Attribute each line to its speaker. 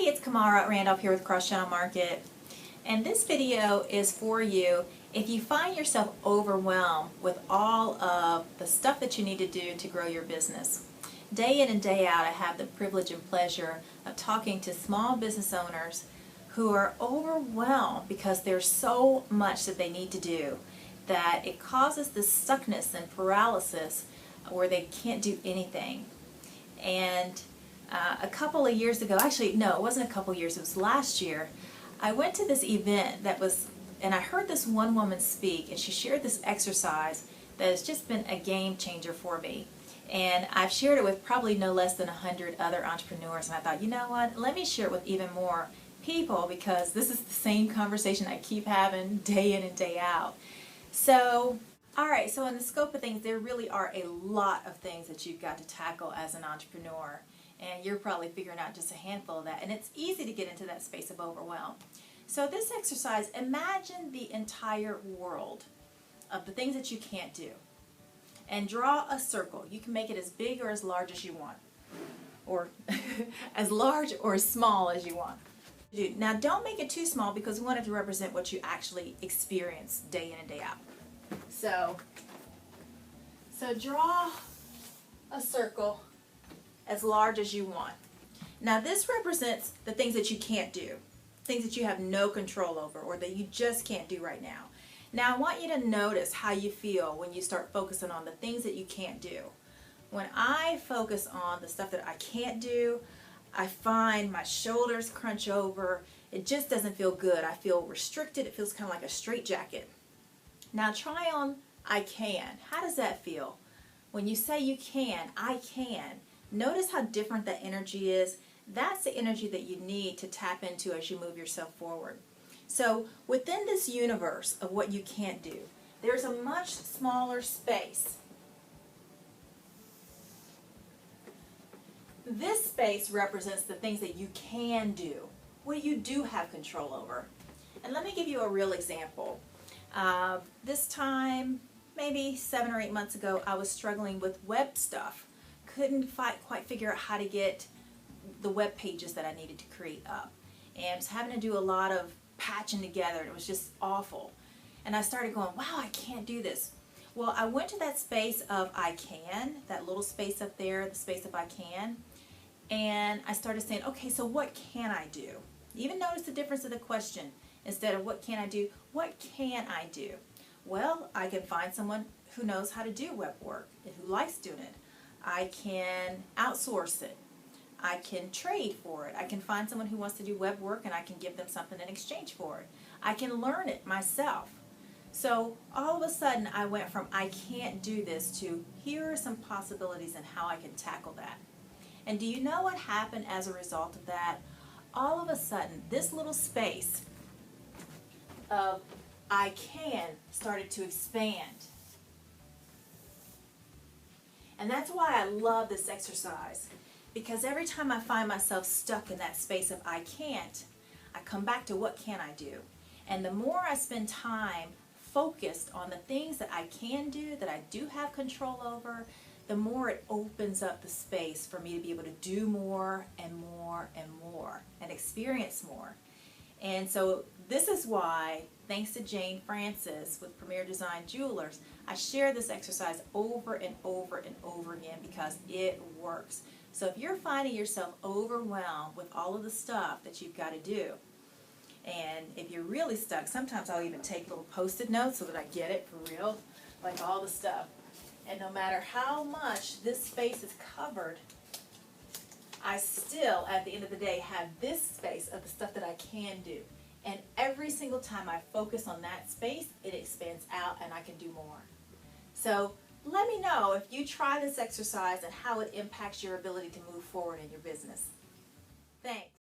Speaker 1: Hey, it's Camara Randolph here with Cross Channel Market, and this video is for you if you find yourself overwhelmed with all of the stuff that you need to do to grow your business. Day in and day out, I have the privilege and pleasure of talking to small business owners who are overwhelmed because there's so much that they need to do that it causes this stuckness and paralysis where they can't do anything. And a couple of years ago, actually no, it wasn't a couple of years, it was last year, I went to this event and I heard this one woman speak, and she shared this exercise that has just been a game changer for me. And I've shared it with probably no less than 100 other entrepreneurs, and I thought, you know what, let me share it with even more people because this is the same conversation I keep having day in and day out. So, alright, so in the scope of things, there really are a lot of things that you've got to tackle as an entrepreneur. And you're probably figuring out just a handful of that. And it's easy to get into that space of overwhelm. So this exercise, imagine the entire world of the things that you can't do. And draw a circle. You can make it as big or as large as you want. Or as large or as small as you want. Now don't make it too small because we want it to represent what you actually experience day in and day out. So draw a circle as large as you want. Now this represents the things that you can't do, things that you have no control over or that you just can't do right now. Now I want you to notice how you feel when you start focusing on the things that you can't do. When I focus on the stuff that I can't do, I find my shoulders crunch over. It just doesn't feel good. I feel restricted. It feels kind of like a straitjacket. Now try on I can. How does that feel? When you say you can, I can. Notice how different that energy is. That's the energy that you need to tap into as you move yourself forward. So within this universe of what you can't do, there's a much smaller space. This space represents the things that you can do, what you do have control over. And let me give you a real example. This time, maybe 7 or 8 months ago, I was struggling with web stuff. Couldn't quite figure out how to get the web pages that I needed to create up. And was having to do a lot of patching together, and it was just awful. And I started going, wow, I can't do this. Well, I went to that space of I can, that little space up there, the space of I can, and I started saying, okay, so what can I do? Even notice the difference of the question. Instead of what can I do, what can I do? Well, I can find someone who knows how to do web work and who likes doing it. I can outsource it. I can trade for it. I can find someone who wants to do web work and I can give them something in exchange for it. I can learn it myself. So all of a sudden I went from I can't do this to here are some possibilities and how I can tackle that. And do you know what happened as a result of that? All of a sudden this little space of I can started to expand. And that's why I love this exercise, because every time I find myself stuck in that space of I can't, I come back to what can I do. And the more I spend time focused on the things that I can do, that I do have control over, the more it opens up the space for me to be able to do more and more and more and experience more. And so this is why, thanks to Jane Francis with Premier Design Jewelers, I share this exercise over and over and over again because it works. So if you're finding yourself overwhelmed with all of the stuff that you've got to do, and if you're really stuck, sometimes I'll even take little post-it notes so that I get it for real, like all the stuff. And no matter how much this space is covered, I still, at the end of the day, have this space of the stuff that I can do. And every single time I focus on that space, it expands out and I can do more. So let me know if you try this exercise and how it impacts your ability to move forward in your business. Thanks.